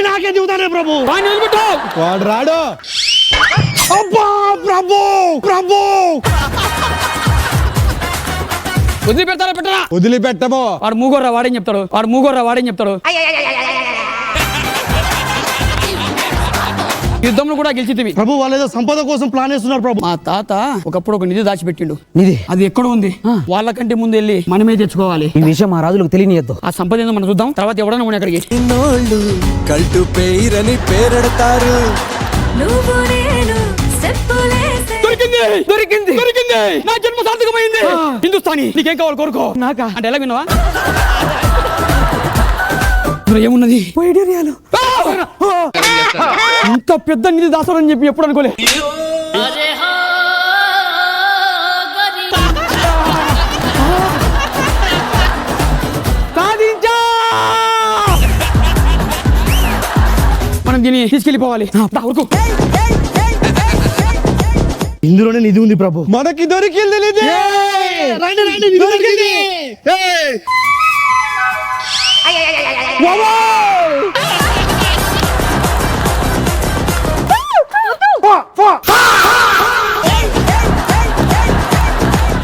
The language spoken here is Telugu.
అన్ని నాకే దిగుతానే ప్రభు. వాడు రాడు. అబ్బా ప్రభు ప్రభు వదిలిపెడతారా పెట్టరా? వదిలిపెట్టము. వాడు మూగోర్రా వాడేం చెప్తాడు. యుద్ధంలో కూడా గెలిచితివి ప్రభు. వాళ్ళు ఏదో సంపద కోసం ప్లాన్ చేస్తున్నారు ప్రభు. మా తాత ఒకప్పుడు ఒక నిధి దాచిపెట్టిండు. నిధి అది ఎక్కడ ఉంది? వాళ్ళకంటే ముందు వెళ్ళి మనమే తెచ్చుకోవాలి. ఈ విషయం మా రాజులకు తెలియనియద్దు. ఆ సంపద ఏందో మనం చూద్దాం. తర్వాత ఎవడన్నా మన అక్కడికి కల్టు పేరని పేరెడతారు. దొరికింది నా జన్మ సార్థకమైంది. హిందుస్థానీ నీకేం కావాలి కోరుకో. నాకా అంటే ఎలా విన్నావా? ఏమున్నది? ఇంత పెద్ద నిధి దాసరని చెప్పి ఎప్పుడు అనుకోలే. మనం దీన్ని తీసుకెళ్ళిపోవాలి. ఇందులోనే నిధి ఉంది ప్రభు. మనకి దొరికింది నిధి. రండి రండి, నిధి దొరికింది.